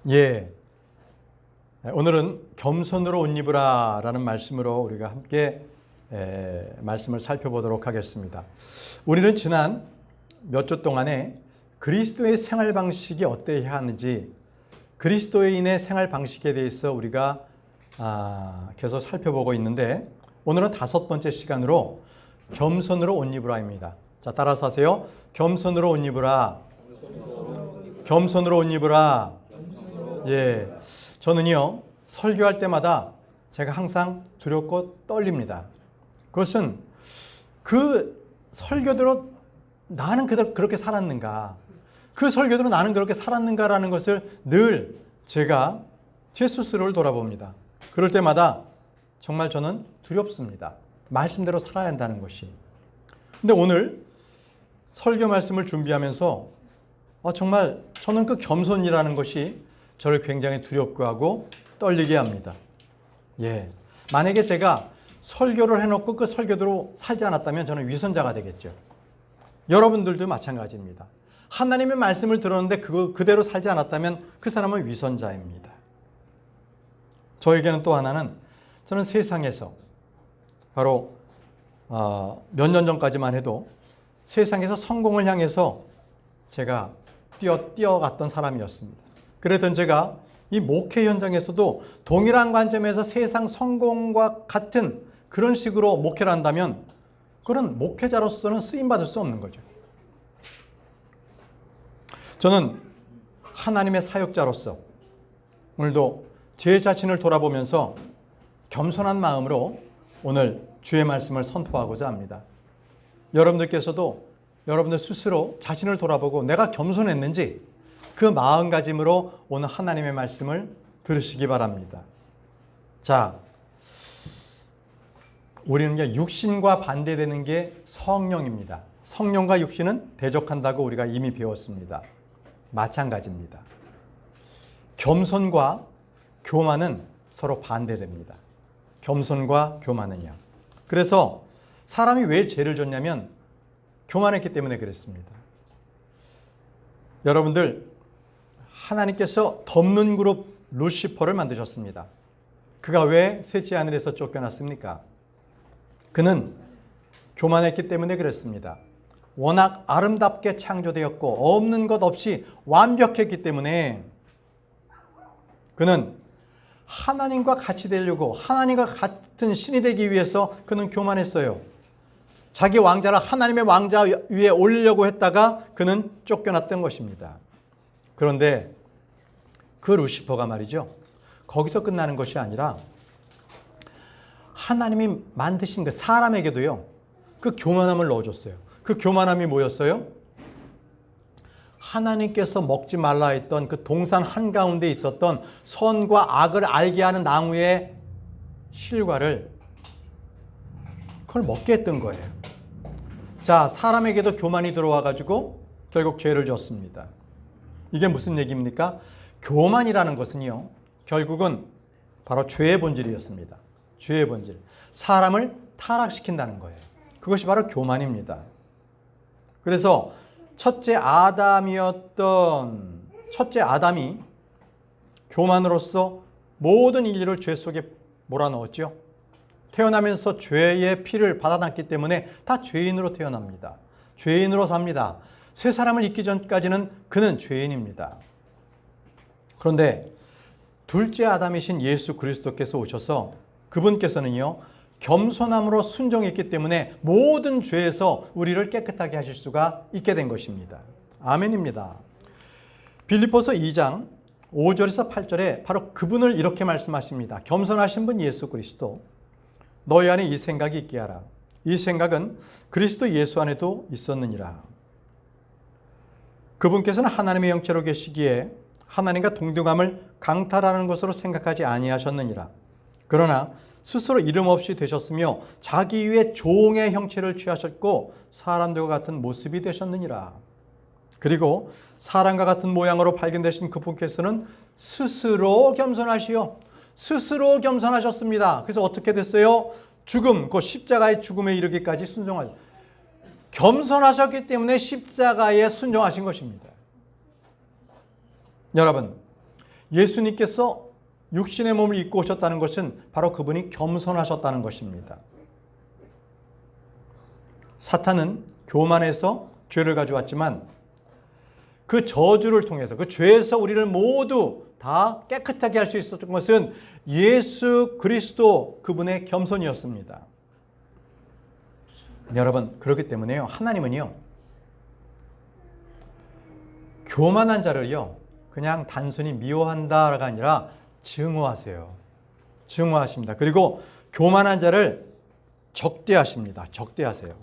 예, 오늘은 겸손으로 옷 입으라 라는 말씀으로 우리가 함께 말씀을 살펴보도록 하겠습니다. 우리는 지난 몇 주 동안에 그리스도의 생활 방식이 어때야 하는지, 그리스도인의 생활 방식에 대해서 우리가 계속 살펴보고 있는데, 오늘은 5번째 시간으로 겸손으로 옷 입으라입니다. 자, 따라서 하세요. 겸손으로 옷 입으라. 겸손으로 옷 입으라. 예, 저는요 설교할 때마다 제가 항상 두렵고 떨립니다. 그것은 그 설교대로 나는 그렇게 살았는가, 그 설교대로 나는 그렇게 살았는가라는 것을 늘 제가 제 스스로를 돌아봅니다. 그럴 때마다 정말 저는 두렵습니다. 말씀대로 살아야 한다는 것이. 근데 오늘 설교 말씀을 준비하면서 정말 저는 그 겸손이라는 것이 저를 굉장히 두렵고 하고 떨리게 합니다. 예, 만약에 제가 설교를 해놓고 그 설교대로 살지 않았다면 저는 위선자가 되겠죠. 여러분들도 마찬가지입니다. 하나님의 말씀을 들었는데 그대로 살지 않았다면 그 사람은 위선자입니다. 저에게는 또 하나는, 저는 세상에서 바로 몇 년 전까지만 해도 세상에서 성공을 향해서 제가 뛰어갔던 사람이었습니다. 그랬던 제가 이 목회 현장에서도 동일한 관점에서 세상 성공과 같은 그런 식으로 목회를 한다면 그런 목회자로서는 쓰임받을 수 없는 거죠. 저는 하나님의 사역자로서 오늘도 제 자신을 돌아보면서 겸손한 마음으로 오늘 주의 말씀을 선포하고자 합니다. 여러분들께서도 여러분들 스스로 자신을 돌아보고 내가 겸손했는지 그 마음가짐으로 오늘 하나님의 말씀을 들으시기 바랍니다. 자, 우리는 육신과 반대되는 게 성령입니다. 성령과 육신은 대적한다고 우리가 이미 배웠습니다. 마찬가지입니다. 겸손과 교만은 서로 반대됩니다. 겸손과 교만은요. 그래서 사람이 왜 죄를 졌냐면 교만했기 때문에 그랬습니다. 여러분들, 하나님께서 덮는 그룹 루시퍼를 만드셨습니다. 그가 왜 셋째 하늘에서 쫓겨났습니까? 그는 교만했기 때문에 그랬습니다. 워낙 아름답게 창조되었고 없는 것 없이 완벽했기 때문에 그는 하나님과 같이 되려고, 하나님과 같은 신이 되기 위해서 그는 교만했어요. 자기 왕자를 하나님의 왕자 위에 올리려고 했다가 그는 쫓겨났던 것입니다. 그런데 그 루시퍼가 말이죠, 거기서 끝나는 것이 아니라 하나님이 만드신 그 사람에게도요 그 교만함을 넣어줬어요. 그 교만함이 뭐였어요? 하나님께서 먹지 말라 했던 그 동산 한가운데 있었던 선과 악을 알게 하는 나무의 실과를 그걸 먹게 했던 거예요. 자, 사람에게도 교만이 들어와 가지고 결국 죄를 졌습니다. 이게 무슨 얘기입니까? 교만이라는 것은요, 결국은 바로 죄의 본질이었습니다. 죄의 본질. 사람을 타락시킨다는 거예요. 그것이 바로 교만입니다. 그래서 첫째 아담이 교만으로서 모든 인류를 죄 속에 몰아넣었죠. 태어나면서 죄의 피를 받아놨기 때문에 다 죄인으로 태어납니다. 죄인으로 삽니다. 새 사람을 잊기 전까지는 그는 죄인입니다. 그런데 둘째 아담이신 예수 그리스도께서 오셔서 그분께서는요 겸손함으로 순종했기 때문에 모든 죄에서 우리를 깨끗하게 하실 수가 있게 된 것입니다. 아멘입니다. 빌립보서 2장 5절에서 8절에 바로 그분을 이렇게 말씀하십니다. 겸손하신 분 예수 그리스도, 너희 안에 이 생각이 있게 하라. 이 생각은 그리스도 예수 안에도 있었느니라. 그분께서는 하나님의 영체로 계시기에 하나님과 동등함을 강탈하는 것으로 생각하지 아니하셨느니라. 그러나 스스로 이름 없이 되셨으며 자기 위에 종의 형체를 취하셨고 사람들과 같은 모습이 되셨느니라. 그리고 사람과 같은 모양으로 발견되신 그분께서는 스스로 겸손하셨습니다. 그래서 어떻게 됐어요? 죽음, 그 십자가의 죽음에 이르기까지 순종하셨습니다. 겸손하셨기 때문에 십자가에 순종하신 것입니다. 여러분, 예수님께서 육신의 몸을 입고 오셨다는 것은 바로 그분이 겸손하셨다는 것입니다. 사탄은 교만해서 죄를 가져왔지만 그 저주를 통해서 그 죄에서 우리를 모두 다 깨끗하게 할 수 있었던 것은 예수 그리스도 그분의 겸손이었습니다. 여러분, 그렇기 때문에요, 하나님은요, 교만한 자를요 그냥 단순히 미워한다가 아니라 증오하세요. 증오하십니다. 그리고 교만한 자를 적대하십니다. 적대하세요.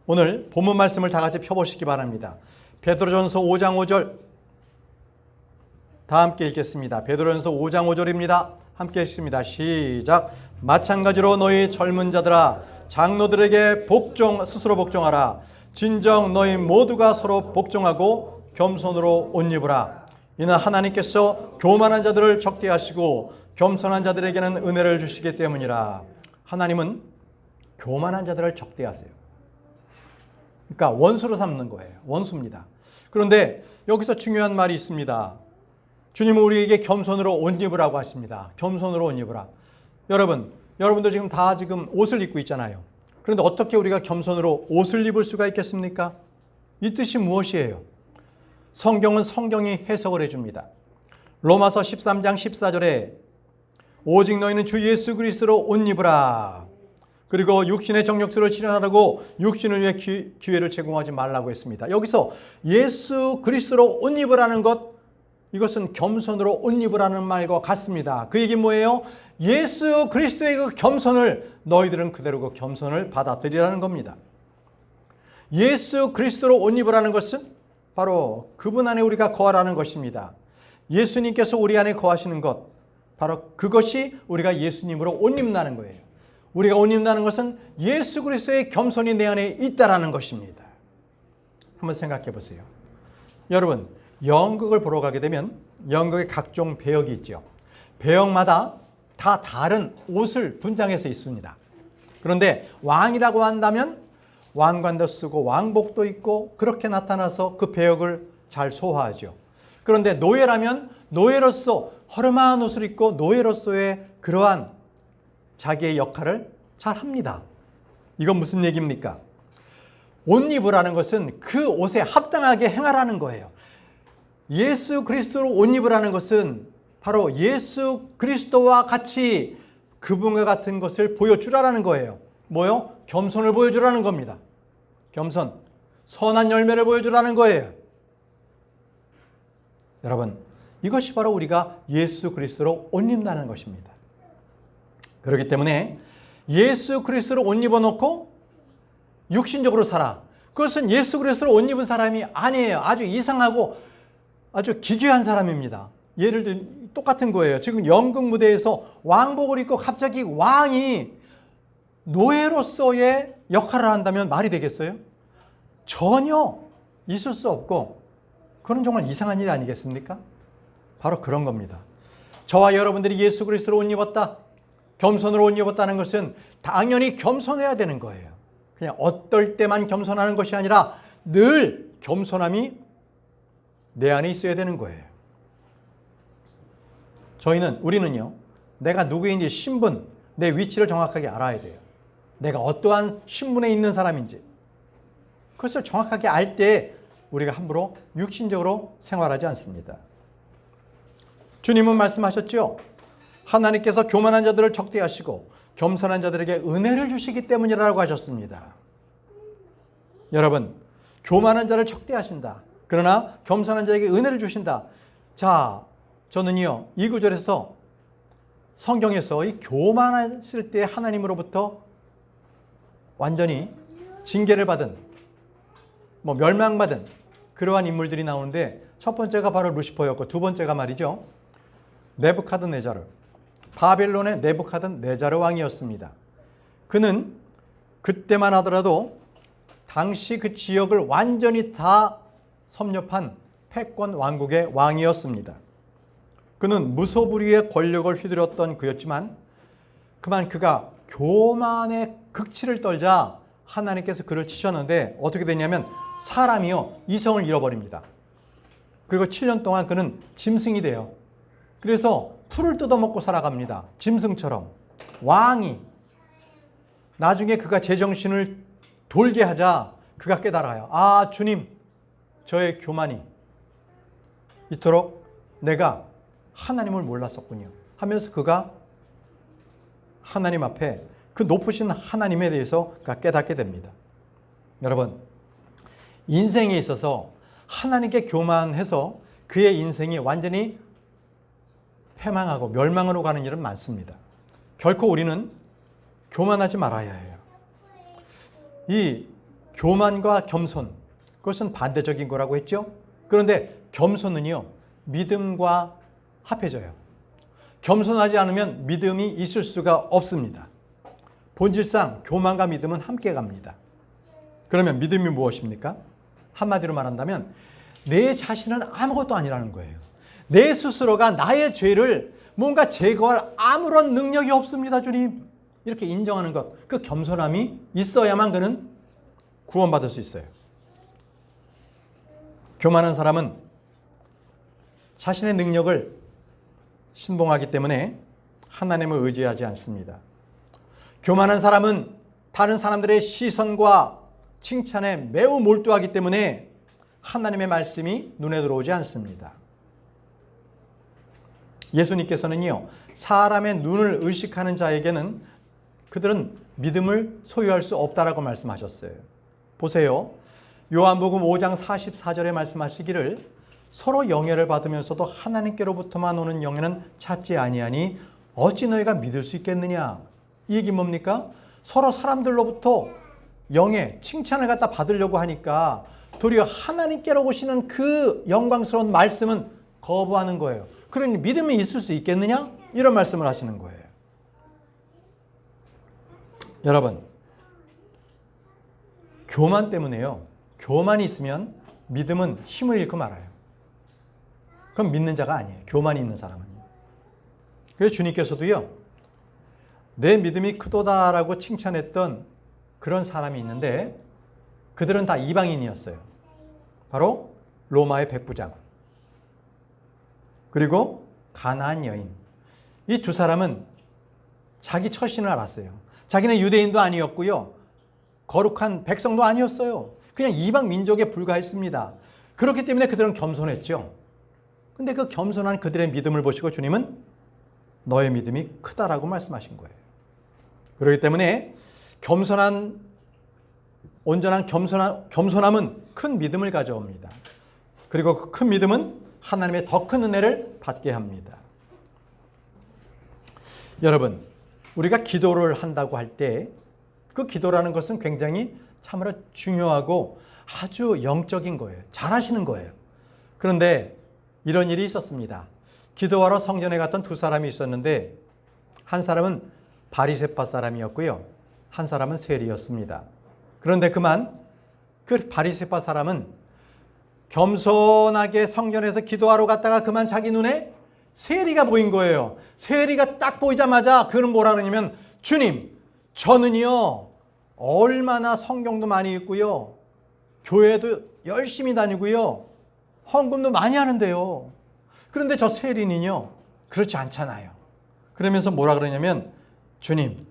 오늘 본문 말씀을 다 같이 펴보시기 바랍니다. 베드로전서 5장 5절 다 함께 읽겠습니다. 베드로전서 5장 5절입니다. 함께 읽습니다. 시작. 마찬가지로 너희 젊은 자들아 장로들에게 스스로 복종하라. 진정 너희 모두가 서로 복종하고 겸손으로 옷 입으라. 이는 하나님께서 교만한 자들을 적대하시고 겸손한 자들에게는 은혜를 주시기 때문이라. 하나님은 교만한 자들을 적대하세요. 그러니까 원수로 삼는 거예요. 원수입니다. 그런데 여기서 중요한 말이 있습니다. 주님은 우리에게 겸손으로 옷 입으라고 하십니다. 겸손으로 옷 입으라. 여러분들 지금 다 옷을 입고 있잖아요. 그런데 어떻게 우리가 겸손으로 옷을 입을 수가 있겠습니까? 이 뜻이 무엇이에요? 성경은 성경이 해석을 해줍니다. 로마서 13장 14절에 오직 너희는 주 예수 그리스도로 옷 입으라. 그리고 육신의 정욕들을 실현하라고 육신을 위해 기회를 제공하지 말라고 했습니다. 여기서 예수 그리스도로 옷 입으라는 것, 이것은 겸손으로 옷 입으라는 말과 같습니다. 그 얘기 뭐예요? 예수 그리스도의 그 겸손을 너희들은 그대로 그 겸손을 받아들이라는 겁니다. 예수 그리스도로 옷 입으라는 것은 바로 그분 안에 우리가 거하라는 것입니다. 예수님께서 우리 안에 거하시는 것, 바로 그것이 우리가 예수님으로 옷 입는다는 거예요. 우리가 옷 입는다는 것은 예수 그리스도의 겸손이 내 안에 있다라는 것입니다. 한번 생각해 보세요. 여러분, 연극을 보러 가게 되면 연극의 각종 배역이 있죠. 배역마다 다 다른 옷을 분장해서 입습니다. 그런데 왕이라고 한다면 왕관도 쓰고 왕복도 입고 그렇게 나타나서 그 배역을 잘 소화하죠. 그런데 노예라면 노예로서 허름한 옷을 입고 노예로서의 그러한 자기의 역할을 잘 합니다. 이건 무슨 얘기입니까? 옷 입으라는 것은 그 옷에 합당하게 행하라는 거예요. 예수 그리스도로 옷 입으라는 것은 바로 예수 그리스도와 같이 그분과 같은 것을 보여주라는 거예요. 뭐요? 겸손을 보여주라는 겁니다. 겸손, 선한 열매를 보여주라는 거예요. 여러분, 이것이 바로 우리가 예수 그리스도로 옷 입는다는 것입니다. 그렇기 때문에 예수 그리스도로 옷 입어놓고 육신적으로 살아. 그것은 예수 그리스도로 옷 입은 사람이 아니에요. 아주 이상하고 아주 기괴한 사람입니다. 예를 들면 똑같은 거예요. 지금 연극 무대에서 왕복을 입고 갑자기 왕이 노예로서의 역할을 한다면 말이 되겠어요? 전혀 있을 수 없고 그건 정말 이상한 일 아니겠습니까? 바로 그런 겁니다. 저와 여러분들이 예수 그리스도로 옷 입었다, 겸손으로 옷 입었다는 것은 당연히 겸손해야 되는 거예요. 그냥 어떨 때만 겸손하는 것이 아니라 늘 겸손함이 내 안에 있어야 되는 거예요. 우리는요, 내가 누구인지 신분, 내 위치를 정확하게 알아야 돼요. 내가 어떠한 신분에 있는 사람인지 그것을 정확하게 알 때 우리가 함부로 육신적으로 생활하지 않습니다. 주님은 말씀하셨죠. 하나님께서 교만한 자들을 적대하시고 겸손한 자들에게 은혜를 주시기 때문이라고 하셨습니다. 여러분, 교만한 자를 적대하신다. 그러나 겸손한 자에게 은혜를 주신다. 자, 저는요, 이 구절에서 성경에서 이 교만했을 때 하나님으로부터 완전히 징계를 받은, 멸망받은 그러한 인물들이 나오는데 첫 번째가 바로 루시퍼였고 두 번째가 말이죠, 네부카드네자르, 바벨론의 네부카드네자르 왕이었습니다. 그는 그때만 하더라도 당시 그 지역을 완전히 다 섭렵한 패권 왕국의 왕이었습니다. 그는 무소불위의 권력을 휘두르던 그였지만 그만 그가 교만의 극치를 떨자 하나님께서 그를 치셨는데 어떻게 되냐면 사람이요, 이성을 잃어버립니다. 그리고 7년 동안 그는 짐승이 돼요. 그래서 풀을 뜯어먹고 살아갑니다. 짐승처럼. 왕이. 나중에 그가 제정신을 돌게 하자 그가 깨달아요. 아, 주님, 저의 교만이 이토록 내가 하나님을 몰랐었군요 하면서 그가 하나님 앞에 그 높으신 하나님에 대해서 그가 깨닫게 됩니다. 여러분, 인생에 있어서 하나님께 교만해서 그의 인생이 완전히 패망하고 멸망으로 가는 일은 많습니다. 결코 우리는 교만하지 말아야 해요. 이 교만과 겸손, 그것은 반대적인 거라고 했죠. 그런데 겸손은요, 믿음과 합해져요. 겸손하지 않으면 믿음이 있을 수가 없습니다. 본질상 교만과 믿음은 함께 갑니다. 그러면 믿음이 무엇입니까? 한마디로 말한다면 내 자신은 아무것도 아니라는 거예요. 내 스스로가 나의 죄를 뭔가 제거할 아무런 능력이 없습니다, 주님. 이렇게 인정하는 것, 그 겸손함이 있어야만 그는 구원받을 수 있어요. 교만한 사람은 자신의 능력을 신봉하기 때문에 하나님을 의지하지 않습니다. 교만한 사람은 다른 사람들의 시선과 칭찬에 매우 몰두하기 때문에 하나님의 말씀이 눈에 들어오지 않습니다. 예수님께서는요, 사람의 눈을 의식하는 자에게는 그들은 믿음을 소유할 수 없다라고 말씀하셨어요. 보세요. 요한복음 5장 44절에 말씀하시기를 서로 영예를 받으면서도 하나님께로부터만 오는 영예는 찾지 아니하니 어찌 너희가 믿을 수 있겠느냐. 이 얘기 뭡니까? 서로 사람들로부터 영예, 칭찬을 갖다 받으려고 하니까 도리어 하나님께로 오시는 그 영광스러운 말씀은 거부하는 거예요. 그러니 믿음이 있을 수 있겠느냐? 이런 말씀을 하시는 거예요. 여러분, 교만 때문에요. 교만이 있으면 믿음은 힘을 잃고 말아요. 그럼 믿는 자가 아니에요. 교만이 있는 사람은요. 그래서 주님께서도요, 내 믿음이 크도다라고 칭찬했던 그런 사람이 있는데 그들은 다 이방인이었어요. 바로 로마의 백부장 그리고 가나안 여인. 이 두 사람은 자기 처신을 알았어요. 자기는 유대인도 아니었고요, 거룩한 백성도 아니었어요. 그냥 이방 민족에 불과했습니다. 그렇기 때문에 그들은 겸손했죠. 근데 그 겸손한 그들의 믿음을 보시고 주님은 너의 믿음이 크다라고 말씀하신 거예요. 그렇기 때문에 온전한 겸손함은 큰 믿음을 가져옵니다. 그리고 그 큰 믿음은 하나님의 더 큰 은혜를 받게 합니다. 여러분, 우리가 기도를 한다고 할 때 그 기도라는 것은 굉장히 참으로 중요하고 아주 영적인 거예요. 잘하시는 거예요. 그런데 이런 일이 있었습니다. 기도하러 성전에 갔던 두 사람이 있었는데 한 사람은 바리새파 사람이었고요, 한 사람은 세리였습니다. 그런데 그만 그 바리새파 사람은 겸손하게 성전에서 기도하러 갔다가 그만 자기 눈에 세리가 보인 거예요. 세리가 딱 보이자마자 그는 뭐라 그러냐면, 주님, 저는요 얼마나 성경도 많이 읽고요, 교회도 열심히 다니고요, 헌금도 많이 하는데요, 그런데 저 세리는요 그렇지 않잖아요. 그러면서 뭐라 그러냐면, 주님,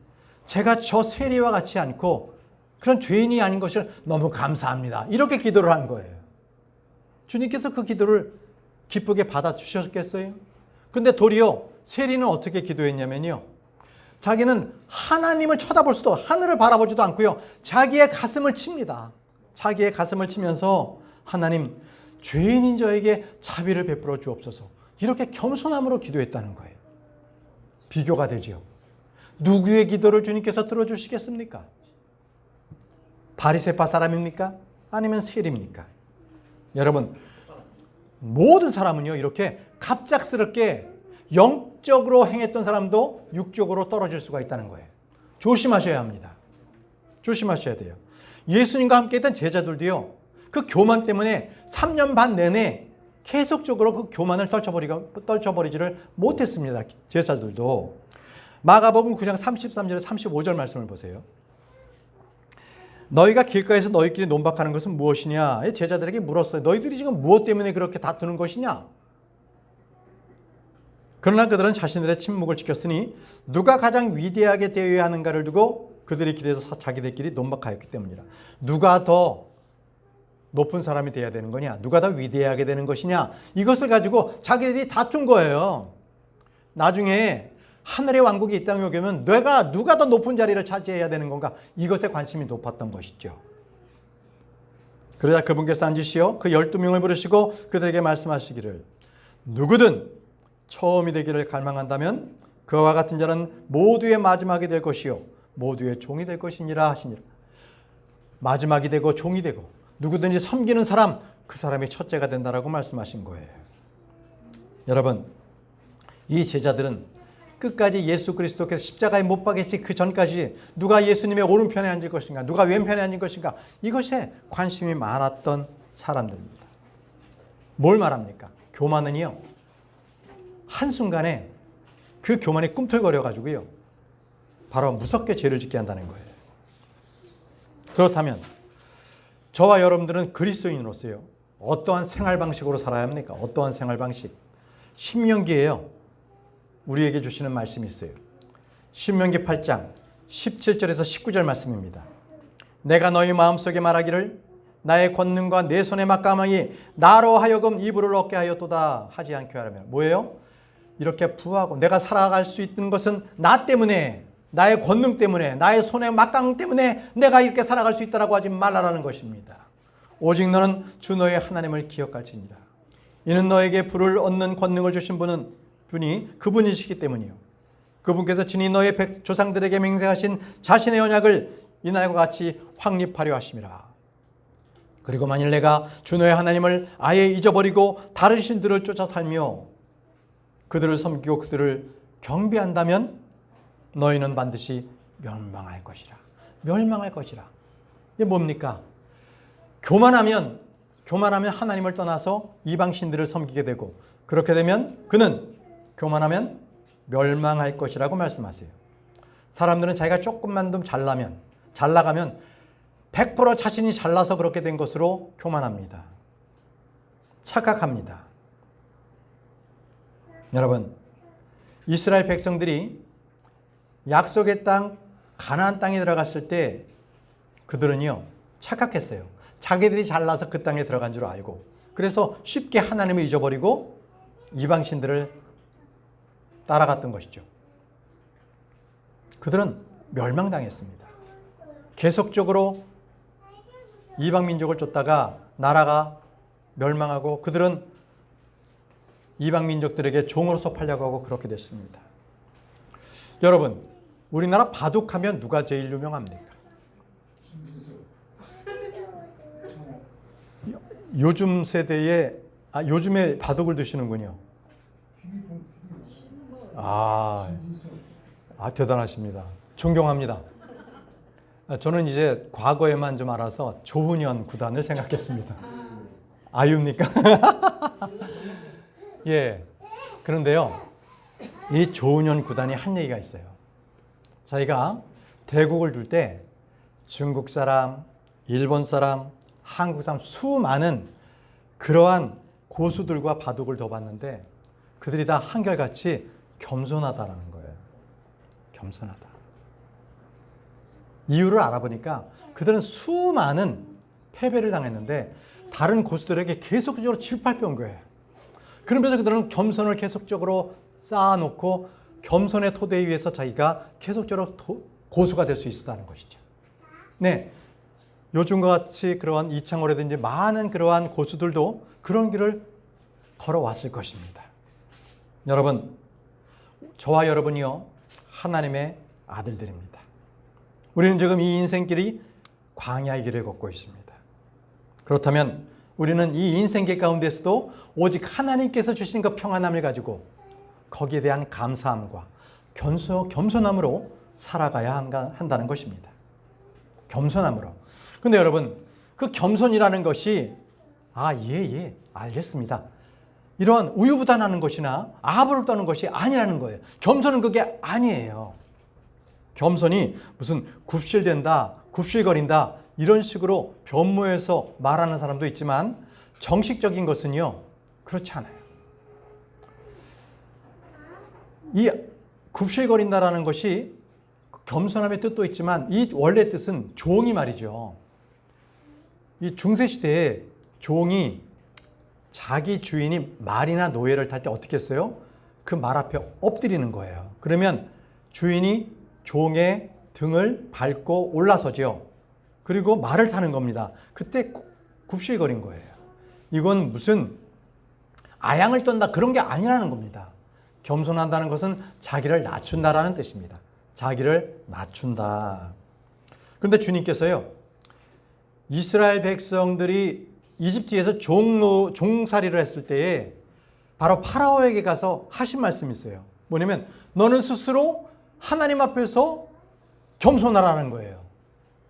제가 저 세리와 같지 않고 그런 죄인이 아닌 것을 너무 감사합니다. 이렇게 기도를 한 거예요. 주님께서 그 기도를 기쁘게 받아주셨겠어요? 근데 도리어 세리는 어떻게 기도했냐면요, 자기는 하나님을 쳐다볼 수도, 하늘을 바라보지도 않고요, 자기의 가슴을 칩니다. 자기의 가슴을 치면서, 하나님, 죄인인 저에게 자비를 베풀어 주옵소서. 이렇게 겸손함으로 기도했다는 거예요. 비교가 되죠. 누구의 기도를 주님께서 들어주시겠습니까? 바리새파 사람입니까? 아니면 세리입니까? 여러분, 모든 사람은요 이렇게 갑작스럽게 영적으로 행했던 사람도 육적으로 떨어질 수가 있다는 거예요. 조심하셔야 합니다. 조심하셔야 돼요. 예수님과 함께 했던 제자들도요, 그 교만 때문에 3년 반 내내 계속적으로 그 교만을 떨쳐버리지를 못했습니다. 제자들도. 마가복음 9장 33절에 35절 말씀을 보세요. 너희가 길가에서 너희끼리 논박하는 것은 무엇이냐? 제자들에게 물었어요. 너희들이 지금 무엇 때문에 그렇게 다투는 것이냐? 그러나 그들은 자신들의 침묵을 지켰으니 누가 가장 위대하게 되어야 하는가를 두고 그들의 길에서 자기들끼리 논박하였기 때문이라. 누가 더 높은 사람이 돼야 되는 거냐? 누가 더 위대하게 되는 것이냐? 이것을 가지고 자기들이 다툰 거예요. 나중에 하늘의 왕국이 이 땅에 오게 되면 누가 더 높은 자리를 차지해야 되는 건가? 이것에 관심이 높았던 것이죠. 그러자 그분께서 앉으시어 그 12명을 부르시고 그들에게 말씀하시기를 누구든 처음이 되기를 갈망한다면 그와 같은 자는 모두의 마지막이 될 것이요 모두의 종이 될 것이니라 하시니라. 마지막이 되고 종이 되고 누구든지 섬기는 사람, 그 사람이 첫째가 된다라고 말씀하신 거예요. 여러분, 이 제자들은 끝까지 예수 그리스도께서 십자가에 못 박히시 그 전까지 누가 예수님의 오른편에 앉을 것인가, 누가 왼편에 앉을 것인가, 이것에 관심이 많았던 사람들입니다. 뭘 말합니까? 교만은요, 한순간에 그 교만이 꿈틀거려가지고요, 바로 무섭게 죄를 짓게 한다는 거예요. 그렇다면 저와 여러분들은 그리스도인으로서요, 어떠한 생활 방식으로 살아야 합니까? 어떠한 생활 방식? 신명기에요, 우리에게 주시는 말씀이 있어요. 신명기 8장 17절에서 19절 말씀입니다. 내가 너희 마음속에 말하기를 나의 권능과 내 손의 막강함이 나로 하여금 이불을 얻게 하였도다 하지 않게 하라며. 뭐예요? 이렇게 부하고 내가 살아갈 수 있는 것은 나 때문에, 나의 권능 때문에, 나의 손의 막강 때문에 내가 이렇게 살아갈 수 있다라고 하지 말라라는 것입니다. 오직 너는 주 너의 하나님을 기억할지니라. 이는 너에게 불을 얻는 권능을 주신 분이 그분이시기 때문이요. 그분께서 친히 너의 조상들에게 맹세하신 자신의 언약을 이날과 같이 확립하려 하심이라. 그리고 만일 내가 주 너의 하나님을 아예 잊어버리고 다른 신들을 쫓아 살며 그들을 섬기고 그들을 경배한다면 너희는 반드시 멸망할 것이라. 멸망할 것이라. 이게 뭡니까? 교만하면 하나님을 떠나서 이방 신들을 섬기게 되고, 그렇게 되면 그는 교만하면 멸망할 것이라고 말씀하세요. 사람들은 자기가 조금만 좀 잘 나가면 100% 자신이 잘나서 그렇게 된 것으로 교만합니다. 착각합니다. 여러분, 이스라엘 백성들이 약속의 땅 가나안 땅에 들어갔을 때 그들은요, 착각했어요. 자기들이 잘나서 그 땅에 들어간 줄 알고, 그래서 쉽게 하나님을 잊어버리고 이방신들을 따라갔던 것이죠. 그들은 멸망당했습니다. 계속적으로 이방민족을 쫓다가 나라가 멸망하고 그들은 이방민족들에게 종으로서 팔려고 하고 그렇게 됐습니다. 여러분, 우리나라 바둑하면 누가 제일 유명합니까? 요즘 세대에 요즘에 바둑을 두시는군요. 대단하십니다. 존경합니다. 저는 이제 과거에만 좀 알아서 조훈현 구단을 생각했습니다. 아유입니까? 예. 그런데요, 이 조훈현 구단이 한 얘기가 있어요. 자기가 대국을 둘 때 중국 사람, 일본 사람, 한국 사람 수많은 그러한 고수들과 바둑을 둬봤는데 그들이 다 한결같이 겸손하다라는 거예요. 겸손하다. 이유를 알아보니까 그들은 수많은 패배를 당했는데 다른 고수들에게 계속적으로 질팔해 온 거예요. 그러면서 그들은 겸손을 계속적으로 쌓아놓고 겸손의 토대 위에서 자기가 계속적으로 고수가 될 수 있었다는 것이죠. 네, 요즘과 같이 그러한 이창호라든지 많은 그러한 고수들도 그런 길을 걸어왔을 것입니다. 여러분, 저와 여러분이요, 하나님의 아들들입니다. 우리는 지금 이 인생길이 광야의 길을 걷고 있습니다. 그렇다면 우리는 이 인생길 가운데서도 오직 하나님께서 주신 그 평안함을 가지고 거기에 대한 감사함과 겸손함으로 살아가야 한다는 것입니다. 겸손함으로. 근데 여러분, 그 겸손이라는 것이 알겠습니다, 이러한 우유부단하는 것이나 아부를 떠는 것이 아니라는 거예요. 겸손은 그게 아니에요. 겸손이 무슨 굽실된다, 굽실거린다 이런 식으로 변모해서 말하는 사람도 있지만 정식적인 것은요, 그렇지 않아요. 이 굽실거린다라는 것이 겸손함의 뜻도 있지만 이 원래 뜻은 종이 말이죠. 이 중세시대에 종이 자기 주인이 말이나 노예를 탈 때 어떻게 했어요? 그 말 앞에 엎드리는 거예요. 그러면 주인이 종의 등을 밟고 올라서죠. 그리고 말을 타는 겁니다. 그때 굽실거린 거예요. 이건 무슨 아양을 떤다 그런 게 아니라는 겁니다. 겸손한다는 것은 자기를 낮춘다라는 뜻입니다. 자기를 낮춘다. 그런데 주님께서요, 이스라엘 백성들이 이집트에서 종살이를 했을 때에 바로 파라오에게 가서 하신 말씀이 있어요. 뭐냐면 너는 스스로 하나님 앞에서 겸손하라는 거예요.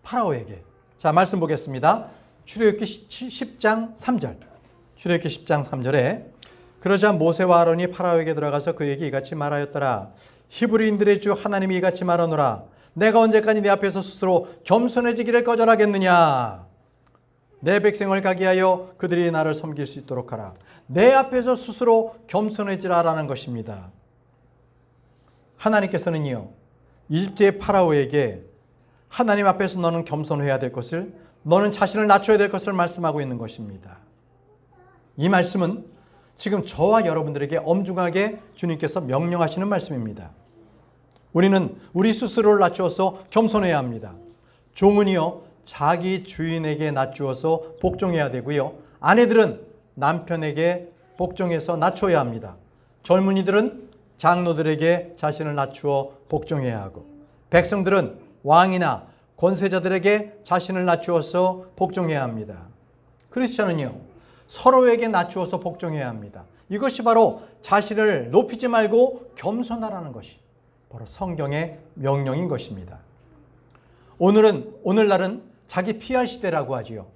파라오에게. 자, 말씀 보겠습니다. 출애굽기 10장 3절. 출애굽기 10장 3절에 그러자 모세와 아론이 파라오에게 들어가서 그에게 이같이 말하였더라. 히브리인들의 주 하나님이 이같이 말하노라. 내가 언제까지 내 앞에서 스스로 겸손해지기를 거절하겠느냐. 내 백성을 가게 하여 그들이 나를 섬길 수 있도록 하라. 내 앞에서 스스로 겸손해지라라는 것입니다. 하나님께서는요, 이집트의 파라오에게 하나님 앞에서 너는 겸손해야 될 것을, 너는 자신을 낮춰야 될 것을 말씀하고 있는 것입니다. 이 말씀은 지금 저와 여러분들에게 엄중하게 주님께서 명령하시는 말씀입니다. 우리는 우리 스스로를 낮추어서 겸손해야 합니다. 종은요, 자기 주인에게 낮추어서 복종해야 되고요. 아내들은 남편에게 복종해서 낮춰야 합니다. 젊은이들은 장로들에게 자신을 낮추어 복종해야 하고, 백성들은 왕이나 권세자들에게 자신을 낮추어서 복종해야 합니다. 크리스천은요, 서로에게 낮추어서 복종해야 합니다. 이것이 바로 자신을 높이지 말고 겸손하라는 것이 바로 성경의 명령인 것입니다. 오늘날은 자기 PR 시대라고 하지요.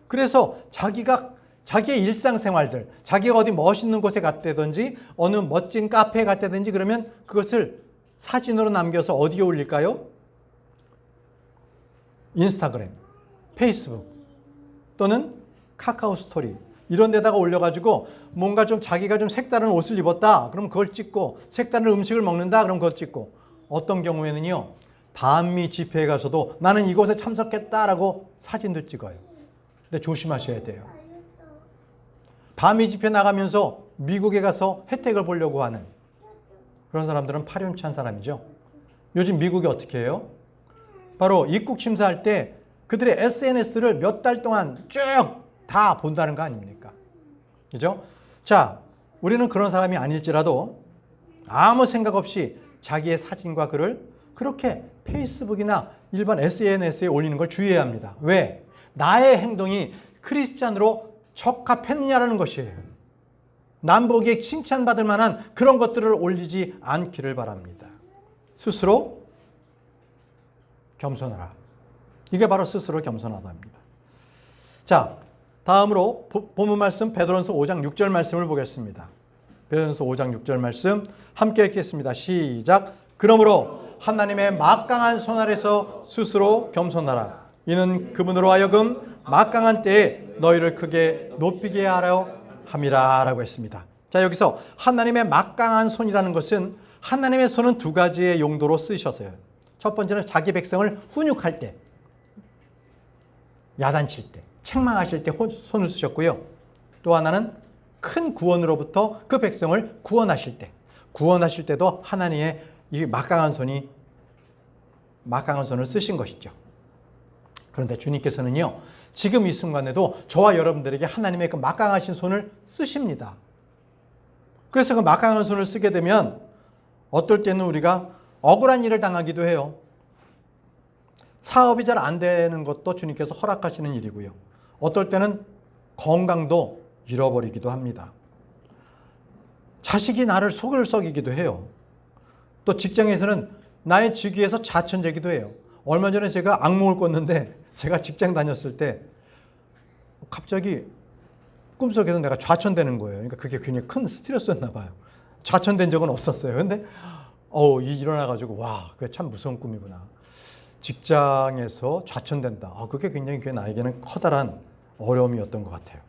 그래서 자기의 일상생활들, 자기가 어디 멋있는 곳에 갔다든지 어느 멋진 카페에 갔다든지 그러면 그것을 사진으로 남겨서 어디에 올릴까요? 인스타그램, 페이스북 또는 카카오 스토리 이런 데다가 올려가지고 뭔가 좀 자기가 좀 색다른 옷을 입었다 그럼 그걸 찍고, 색다른 음식을 먹는다 그럼 그걸 찍고, 어떤 경우에는요 반미 집회에 가서도 나는 이곳에 참석했다라고 사진도 찍어요. 근데 조심하셔야 돼요. 반미 집회 나가면서 미국에 가서 혜택을 보려고 하는 그런 사람들은 파렴치한 사람이죠. 요즘 미국이 어떻게 해요? 바로 입국 심사할 때 그들의 SNS를 몇 달 동안 쭉 다 본다는 거 아닙니까? 그죠? 자, 우리는 그런 사람이 아닐지라도 아무 생각 없이 자기의 사진과 글을 그렇게 페이스북이나 일반 SNS에 올리는 걸 주의해야 합니다. 왜? 나의 행동이 크리스찬으로 적합했느냐라는 것이에요. 남 보기에 칭찬받을 만한 그런 것들을 올리지 않기를 바랍니다. 스스로 겸손하라. 이게 바로 스스로 겸손하다입니다. 자, 다음으로 본문 말씀 베드로전서 5장 6절 말씀을 보겠습니다. 베드로전서 5장 6절 말씀 함께 읽겠습니다. 시작. 그러므로 하나님의 막강한 손 아래서 스스로 겸손하라. 이는 그분으로 하여금 막강한 때에 너희를 크게 높이게 하려 함이라 라고 했습니다. 자, 여기서 하나님의 막강한 손이라는 것은 하나님의 손은 두 가지의 용도로 쓰이셨어요. 첫 번째는 자기 백성을 훈육할 때, 야단칠 때, 책망하실 때 손을 쓰셨고요. 또 하나는 큰 구원으로부터 그 백성을 구원하실 때, 구원하실 때도 하나님의 이 막강한 손을 쓰신 것이죠. 그런데 주님께서는요, 지금 이 순간에도 저와 여러분들에게 하나님의 그 막강하신 손을 쓰십니다. 그래서 그 막강한 손을 쓰게 되면 어떨 때는 우리가 억울한 일을 당하기도 해요. 사업이 잘 안 되는 것도 주님께서 허락하시는 일이고요. 어떨 때는 건강도 잃어버리기도 합니다. 자식이 나를 속을 썩이기도 해요. 또 직장에서는 나의 직위에서 좌천되기도 해요. 얼마 전에 제가 악몽을 꿨는데 제가 직장 다녔을 때 갑자기 꿈속에서 내가 좌천되는 거예요. 그러니까 그게 굉장히 큰 스트레스였나 봐요. 좌천된 적은 없었어요. 근데 일어나가지고 와, 그게 참 무서운 꿈이구나. 직장에서 좌천된다. 그게 굉장히 나에게는 커다란 어려움이었던 것 같아요.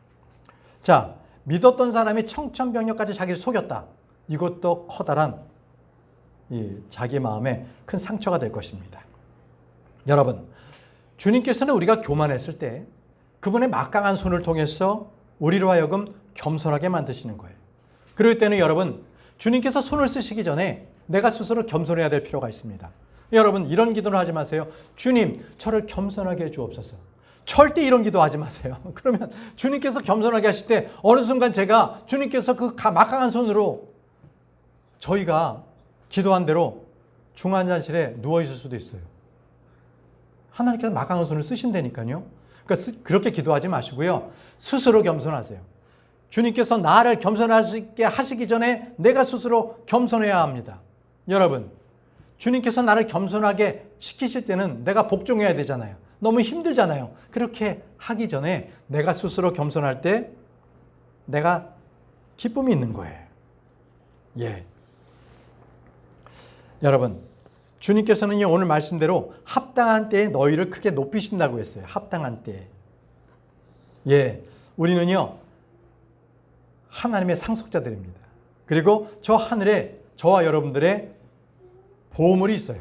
자, 믿었던 사람이 청천벽력까지 자기를 속였다. 이것도 커다란 자기 마음에 큰 상처가 될 것입니다. 여러분, 주님께서는 우리가 교만했을 때 그분의 막강한 손을 통해서 우리로 하여금 겸손하게 만드시는 거예요. 그럴 때는 여러분, 주님께서 손을 쓰시기 전에 내가 스스로 겸손해야 될 필요가 있습니다. 여러분, 이런 기도는 하지 마세요. 주님, 저를 겸손하게 해 주옵소서. 절대 이런 기도 하지 마세요. 그러면 주님께서 겸손하게 하실 때 어느 순간 제가 주님께서 그 막강한 손으로 저희가 기도한 대로 중환자실에 누워 있을 수도 있어요. 하나님께서 막강한 손을 쓰신다니까요. 그러니까 그렇게 기도하지 마시고요. 스스로 겸손하세요. 주님께서 나를 겸손하게 하시기 전에 내가 스스로 겸손해야 합니다. 여러분, 주님께서 나를 겸손하게 시키실 때는 내가 복종해야 되잖아요. 너무 힘들잖아요. 그렇게 하기 전에 내가 스스로 겸손할 때 내가 기쁨이 있는 거예요. 예. 여러분, 주님께서는요, 오늘 말씀대로 합당한 때에 너희를 크게 높이신다고 했어요. 합당한 때에. 예. 우리는요, 하나님의 상속자들입니다. 그리고 저 하늘에 저와 여러분들의 보물이 있어요.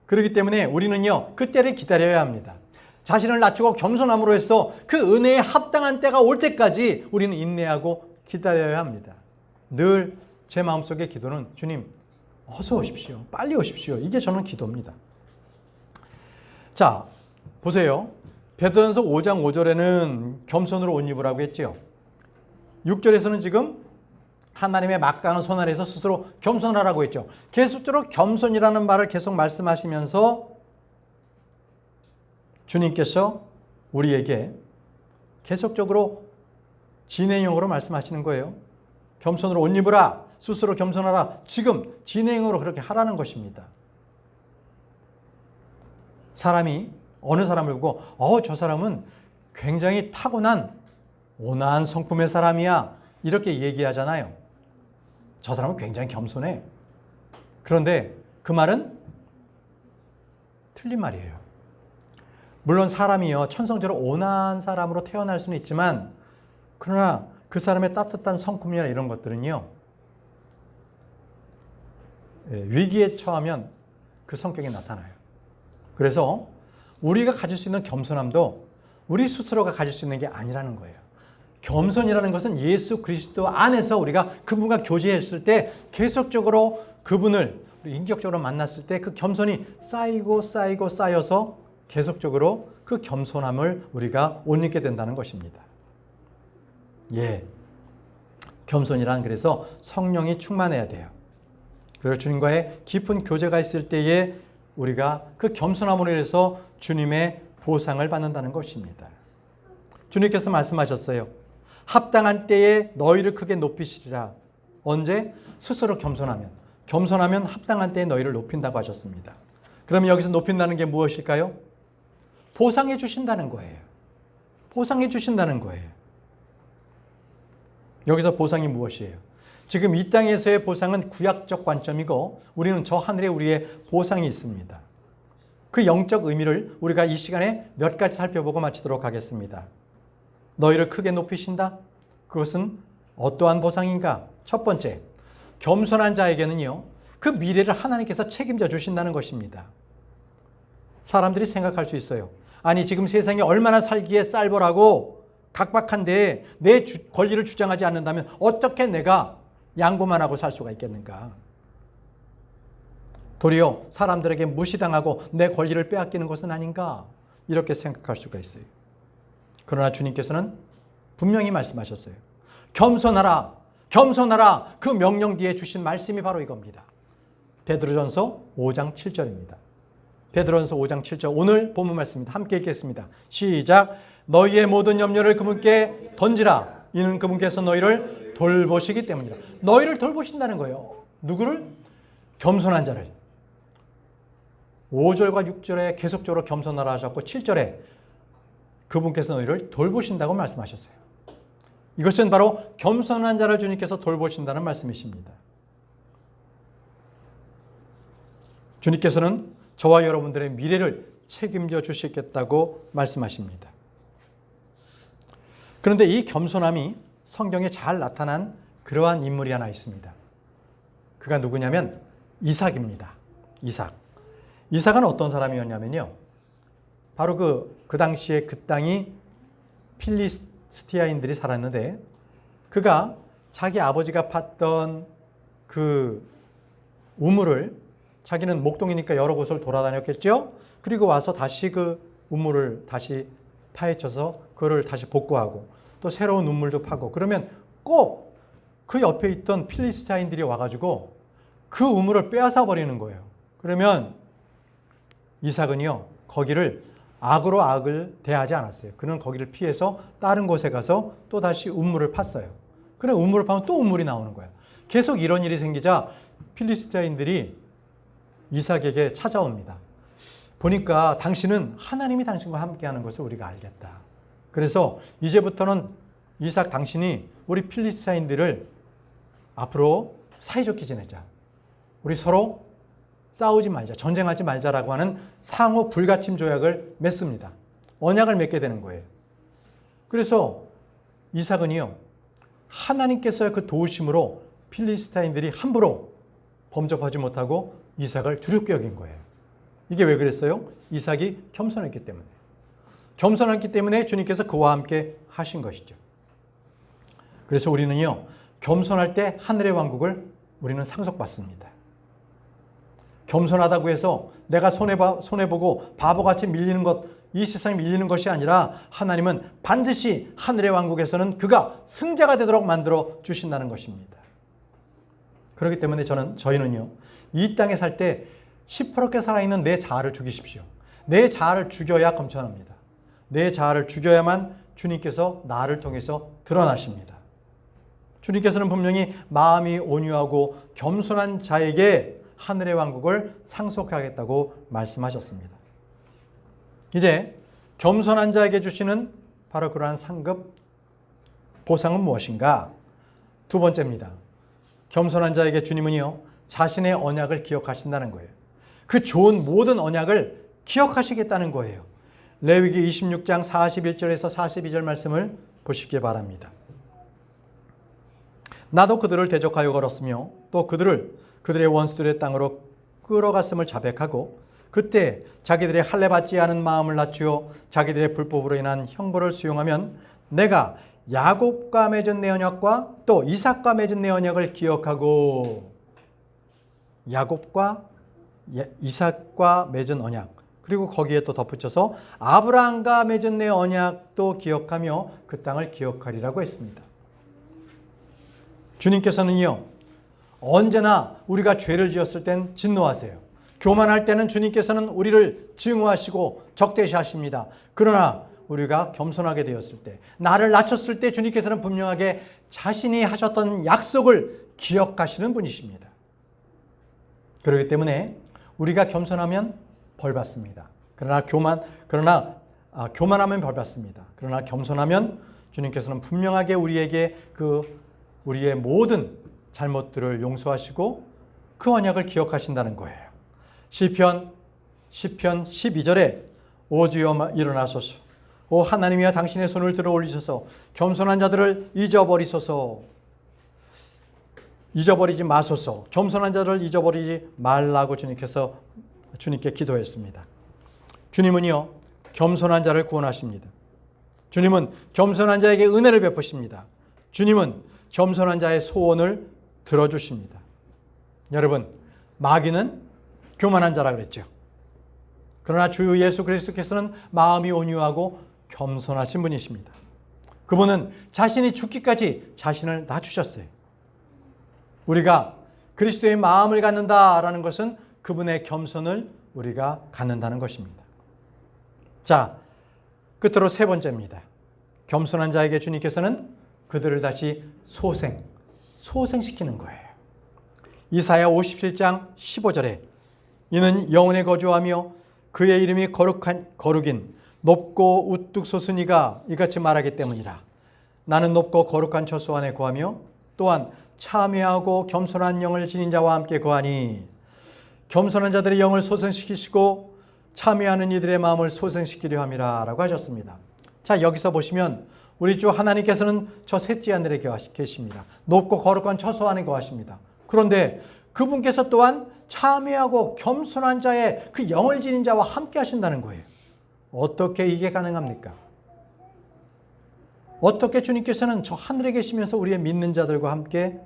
그렇기 때문에 우리는요, 그 때를 기다려야 합니다. 자신을 낮추고 겸손함으로 해서 그 은혜에 합당한 때가 올 때까지 우리는 인내하고 기다려야 합니다. 늘 제 마음속의 기도는 주님, 어서 오십시오. 빨리 오십시오. 이게 저는 기도입니다. 자, 보세요. 베드로전서 5장 5절에는 겸손으로 옷 입으라고 했죠. 6절에서는 지금 하나님의 막강한 손 아래에서 스스로 겸손하라고 했죠. 계속적으로 겸손이라는 말을 계속 말씀하시면서 주님께서 우리에게 계속적으로 진행형으로 말씀하시는 거예요. 겸손으로 옷 입으라. 스스로 겸손하라. 지금 진행형으로 그렇게 하라는 것입니다. 사람이 어느 사람을 보고 저 사람은 굉장히 타고난 온화한 성품의 사람이야. 이렇게 얘기하잖아요. 저 사람은 굉장히 겸손해. 그런데 그 말은 틀린 말이에요. 물론 사람이요, 천성적으로 온화한 사람으로 태어날 수는 있지만, 그러나 그 사람의 따뜻한 성품이나 이런 것들은요, 위기에 처하면 그 성격이 나타나요. 그래서 우리가 가질 수 있는 겸손함도 우리 스스로가 가질 수 있는 게 아니라는 거예요. 겸손이라는 것은 예수 그리스도 안에서 우리가 그분과 교제했을 때 계속적으로 그분을 인격적으로 만났을 때 그 겸손이 쌓여서 계속적으로 그 겸손함을 우리가 옷 입게 된다는 것입니다. 예, 겸손이란 그래서 성령이 충만해야 돼요. 그래서 주님과의 깊은 교제가 있을 때에 우리가 그 겸손함으로 인해서 주님의 보상을 받는다는 것입니다. 주님께서 말씀하셨어요. 합당한 때에 너희를 크게 높이시리라. 언제? 스스로 겸손하면. 겸손하면 합당한 때에 너희를 높인다고 하셨습니다. 그러면 여기서 높인다는 게 무엇일까요? 보상해 주신다는 거예요. 보상해 주신다는 거예요. 여기서 보상이 무엇이에요? 지금 이 땅에서의 보상은 구약적 관점이고 우리는 저 하늘에 우리의 보상이 있습니다. 그 영적 의미를 우리가 이 시간에 몇 가지 살펴보고 마치도록 하겠습니다. 너희를 크게 높이신다? 그것은 어떠한 보상인가? 첫 번째, 겸손한 자에게는요, 그 미래를 하나님께서 책임져 주신다는 것입니다. 사람들이 생각할 수 있어요. 아니, 지금 세상이 얼마나 살기에 쌀벌하고 각박한데 내 권리를 주장하지 않는다면 어떻게 내가 양보만 하고 살 수가 있겠는가? 도리어 사람들에게 무시당하고 내 권리를 빼앗기는 것은 아닌가? 이렇게 생각할 수가 있어요. 그러나 주님께서는 분명히 말씀하셨어요. 겸손하라, 겸손하라. 그 명령 뒤에 주신 말씀이 바로 이겁니다. 베드로전서 5장 7절입니다. 베드로전서 5장 7절 오늘 본문 말씀입니다. 함께 읽겠습니다. 시작. 너희의 모든 염려를 그분께 던지라. 이는 그분께서 너희를 돌보시기 때문이라. 너희를 돌보신다는 거예요. 누구를? 겸손한 자를. 5절과 6절에 계속적으로 겸손하라 하셨고 7절에 그분께서 너희를 돌보신다고 말씀하셨어요. 이것은 바로 겸손한 자를 주님께서 돌보신다는 말씀이십니다. 주님께서는 저와 여러분들의 미래를 책임져 주시겠다고 말씀하십니다. 그런데 이 겸손함이 성경에 잘 나타난 그러한 인물이 하나 있습니다. 그가 누구냐면 이삭입니다. 이삭은 어떤 사람이었냐면요. 바로 그 당시에 그 땅이 필리스티아인들이 살았는데 그가 자기 아버지가 팠던 그 우물을 자기는 목동이니까 여러 곳을 돌아다녔겠죠. 그리고 와서 다시 그 우물을 다시 파헤쳐서 그거를 다시 복구하고 또 새로운 우물도 파고 그러면 꼭 그 옆에 있던 필리스타인들이 와가지고 그 우물을 빼앗아 버리는 거예요. 그러면 이삭은요 거기를 악으로 악을 대하지 않았어요. 그는 거기를 피해서 다른 곳에 가서 또 다시 우물을 팠어요. 그래 우물을 파면 또 우물이 나오는 거예요. 계속 이런 일이 생기자 필리스타인들이 이삭에게 찾아옵니다. 보니까 당신은 하나님이 당신과 함께하는 것을 우리가 알겠다. 그래서 이제부터는 이삭 당신이 우리 필리스타인들을 앞으로 사이좋게 지내자. 우리 서로 싸우지 말자. 전쟁하지 말자라고 하는 상호 불가침 조약을 맺습니다. 언약을 맺게 되는 거예요. 그래서 이삭은요. 하나님께서의 그 도우심으로 필리스타인들이 함부로 범접하지 못하고 이삭을 두렵게 여긴 거예요. 이게 왜 그랬어요? 이삭이 겸손했기 때문에. 겸손했기 때문에 주님께서 그와 함께 하신 것이죠. 그래서 우리는요. 겸손할 때 하늘의 왕국을 우리는 상속받습니다. 겸손하다고 해서 내가 손해보고 바보같이 밀리는 것, 이 세상에 밀리는 것이 아니라 하나님은 반드시 하늘의 왕국에서는 그가 승자가 되도록 만들어 주신다는 것입니다. 그렇기 때문에 저희는요, 이 땅에 살 때 시퍼렇게 살아있는 내 자아를 죽이십시오. 내 자아를 죽여야 겸손합니다. 내 자아를 죽여야만 주님께서 나를 통해서 드러나십니다. 주님께서는 분명히 마음이 온유하고 겸손한 자에게 하늘의 왕국을 상속하겠다고 말씀하셨습니다. 이제 겸손한 자에게 주시는 바로 그러한 상급 보상은 무엇인가? 두 번째입니다. 겸손한 자에게 주님은요, 자신의 언약을 기억하신다는 거예요. 그 좋은 모든 언약을 기억하시겠다는 거예요. 레위기 26장 41절에서 42절 말씀을 보시기 바랍니다. 나도 그들을 대적하여 걸었으며 또 그들의 원수들의 땅으로 끌어갔음을 자백하고 그때 자기들의 할례 받지 않은 마음을 낮추어 자기들의 불법으로 인한 형벌을 수용하면 내가 야곱과 맺은 내 언약과 또 이삭과 맺은 내 언약을 기억하고 야곱과 이삭과 맺은 언약 그리고 거기에 또 덧붙여서 아브라함과 맺은 내 언약도 기억하며 그 땅을 기억하리라고 했습니다. 주님께서는요, 언제나 우리가 죄를 지었을 땐 진노하세요. 교만할 때는 주님께서는 우리를 증오하시고 적대시하십니다. 그러나 우리가 겸손하게 되었을 때, 나를 낮췄을 때 주님께서는 분명하게 자신이 하셨던 약속을 기억하시는 분이십니다. 그렇기 때문에 우리가 겸손하면 벌 받습니다. 그러나 교만하면 벌 받습니다. 그러나 겸손하면 주님께서는 분명하게 우리에게 우리의 모든 잘못들을 용서하시고 그 언약을 기억하신다는 거예요. 시편 12절에 오 주여 일어나소서, 오 하나님이여 당신의 손을 들어 올리소서, 겸손한 자들을 잊어버리지 마소서, 겸손한 자들을 잊어버리지 말라고 주님께 기도했습니다. 주님은요, 겸손한 자를 구원하십니다. 주님은 겸손한 자에게 은혜를 베푸십니다. 주님은 겸손한 자의 소원을 들어주십니다. 여러분, 마귀는 교만한 자라 그랬죠. 그러나 주 예수 그리스도께서는 마음이 온유하고 겸손하신 분이십니다. 그분은 자신이 죽기까지 자신을 낮추셨어요. 우리가 그리스도의 마음을 갖는다라는 것은 그분의 겸손을 우리가 갖는다는 것입니다. 자, 끝으로 세 번째입니다. 겸손한 자에게 주님께서는 그들을 다시 소생시키는 거예요. 이사야 57장 15절에 이는 영혼의 거주하며 그의 이름이 거룩인 높고 우뚝 솟은 이가 이같이 말하기 때문이라. 나는 높고 거룩한 처소 안에 거하며 또한 참회하고 겸손한 영을 지닌 자와 함께 거하니. 겸손한 자들의 영을 소생시키시고 참회하는 이들의 마음을 소생시키려 함이라 라고 하셨습니다. 자, 여기서 보시면 우리 주 하나님께서는 저 셋째 하늘에 계십니다. 높고 거룩한 처소 안에 거하십니다. 그런데 그분께서 또한 참회하고 겸손한 자의 그 영을 지닌 자와 함께 하신다는 거예요. 어떻게 이게 가능합니까? 어떻게 주님께서는 저 하늘에 계시면서 우리의 믿는 자들과 함께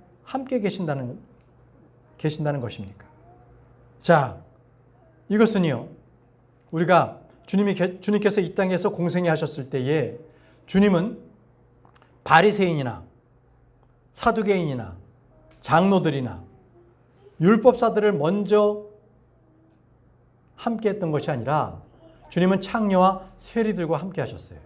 계신다는 것입니까? 자, 이것은요, 우리가 주님께서 이 땅에서 공생애 하셨을 때에 주님은 바리새인이나 사두개인이나 장로들이나 율법사들을 먼저 함께 했던 것이 아니라 주님은 창녀와 세리들과 함께 하셨어요.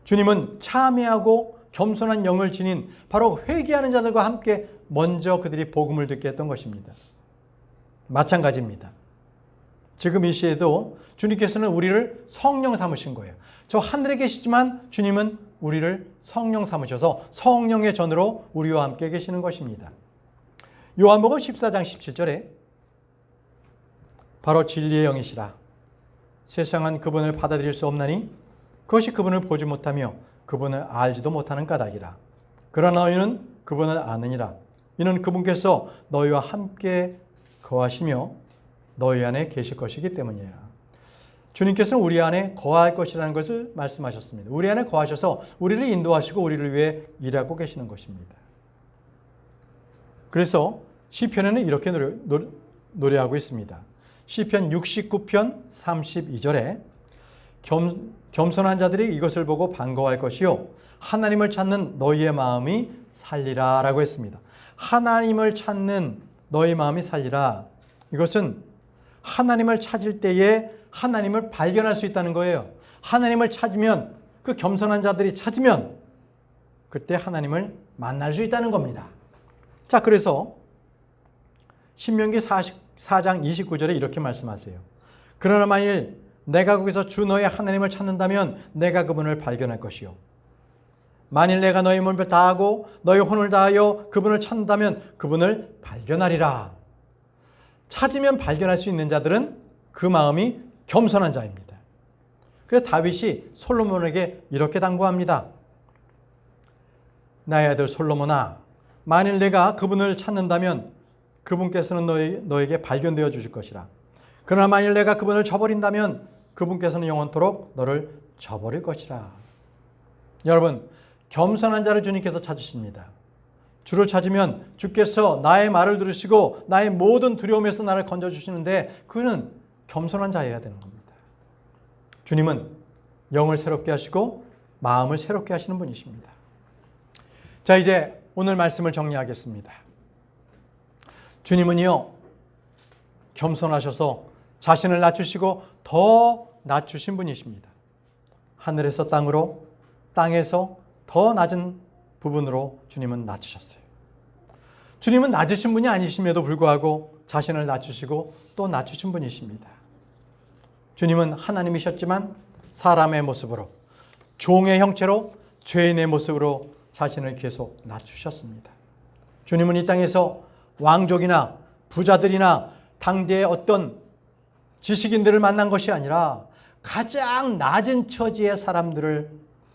주님은 참회하고 겸손한 영을 지닌 바로 회개하는 자들과 함께 먼저 그들이 복음을 듣게 했던 것입니다. 마찬가지입니다. 지금 이 시에도 주님께서는 우리를 성령 삼으신 거예요. 저 하늘에 계시지만 주님은 우리를 성령 삼으셔서 성령의 전으로 우리와 함께 계시는 것입니다. 요한복음 14장 17절에 바로 진리의 영이시라. 세상은 그분을 받아들일 수 없나니 그것이 그분을 보지 못하며 그분을 알지도 못하는 까닭이라. 그러나 너희는 그분을 아느니라. 이는 그분께서 너희와 함께 거하시며 너희 안에 계실 것이기 때문이야. 주님께서는 우리 안에 거할 것이라는 것을 말씀하셨습니다. 우리 안에 거하셔서 우리를 인도하시고 우리를 위해 일하고 계시는 것입니다. 그래서 시편에는 이렇게 노래하고 있습니다. 시편 69편 32절에 겸손한 자들이 이것을 보고 반가워할 것이요 하나님을 찾는 너희의 마음이 살리라 라고 했습니다. 하나님을 찾는 너희 마음이 살리라. 이것은 하나님을 찾을 때에 하나님을 발견할 수 있다는 거예요. 하나님을 찾으면, 그 겸손한 자들이 찾으면 그때 하나님을 만날 수 있다는 겁니다. 자, 그래서 신명기 44장 29절에 이렇게 말씀하세요. 그러나 만일 내가 거기서 주 너의 하나님을 찾는다면 내가 그분을 발견할 것이요. 만일 내가 너의 몸을 다하고 너의 혼을 다하여 그분을 찾는다면 그분을 발견하리라. 찾으면 발견할 수 있는 자들은 그 마음이 겸손한 자입니다. 그래서 다윗이 솔로몬에게 이렇게 당부합니다. 나의 아들 솔로몬아, 만일 내가 그분을 찾는다면 그분께서는 너에게 발견되어 주실 것이라. 그러나 만일 내가 그분을 저버린다면 그분께서는 영원토록 너를 저버릴 것이라. 여러분, 겸손한 자를 주님께서 찾으십니다. 주를 찾으면 주께서 나의 말을 들으시고 나의 모든 두려움에서 나를 건져주시는데 그는 겸손한 자여야 되는 겁니다. 주님은 영을 새롭게 하시고 마음을 새롭게 하시는 분이십니다. 자, 이제 오늘 말씀을 정리하겠습니다. 주님은요, 겸손하셔서 자신을 낮추시고 더 낮추신 분이십니다. 하늘에서 땅으로, 땅에서 더 낮은 부분으로 주님은 낮추셨어요. 주님은 낮으신 분이 아니심에도 불구하고 자신을 낮추시고 또 낮추신 분이십니다. 주님은 하나님이셨지만 사람의 모습으로, 종의 형체로, 죄인의 모습으로 자신을 계속 낮추셨습니다. 주님은 이 땅에서 왕족이나 부자들이나 당대의 어떤 지식인들을 만난 것이 아니라 가장 낮은 처지의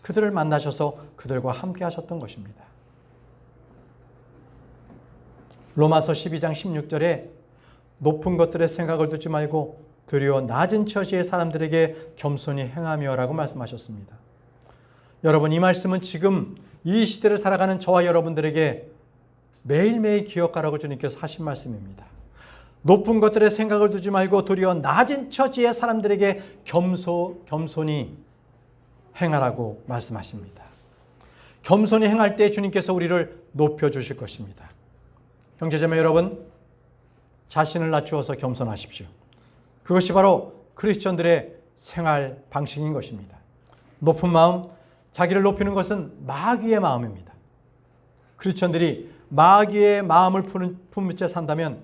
그들을 만나셔서 그들과 함께 하셨던 것입니다. 로마서 12장 16절에 높은 것들의 생각을 두지 말고 도리어 낮은 처지의 사람들에게 겸손히 행하며라고 말씀하셨습니다. 여러분, 이 말씀은 지금 이 시대를 살아가는 저와 여러분들에게 매일매일 기억하라고 주님께서 하신 말씀입니다. 높은 것들의 생각을 두지 말고 도리어 낮은 처지의 사람들에게 겸손히 행하라고 말씀하십니다. 겸손히 행할 때 주님께서 우리를 높여주실 것입니다. 형제자매 여러분, 자신을 낮추어서 겸손하십시오. 그것이 바로 크리스천들의 생활 방식인 것입니다. 높은 마음, 자기를 높이는 것은 마귀의 마음입니다. 크리스천들이 마귀의 마음을 품은 채 산다면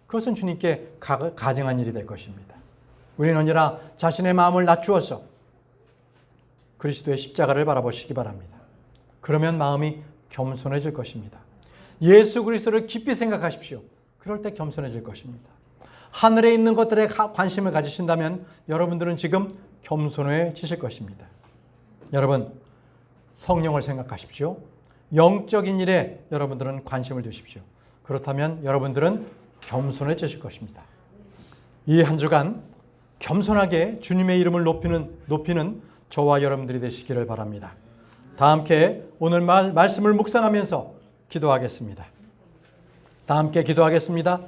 그것은 주님께 가증한 일이 될 것입니다. 우리는 언제나 자신의 마음을 낮추어서 그리스도의 십자가를 바라보시기 바랍니다. 그러면 마음이 겸손해질 것입니다. 예수 그리스도를 깊이 생각하십시오. 그럴 때 겸손해질 것입니다. 하늘에 있는 것들에 관심을 가지신다면 여러분들은 지금 겸손해지실 것입니다. 여러분, 성령을 생각하십시오. 영적인 일에 여러분들은 관심을 두십시오. 그렇다면 여러분들은 겸손해지실 것입니다. 이 한 주간 겸손하게 주님의 이름을 높이는 저와 여러분들이 되시기를 바랍니다. 다 함께 오늘 말씀을 묵상하면서 기도하겠습니다. 다 함께 기도하겠습니다.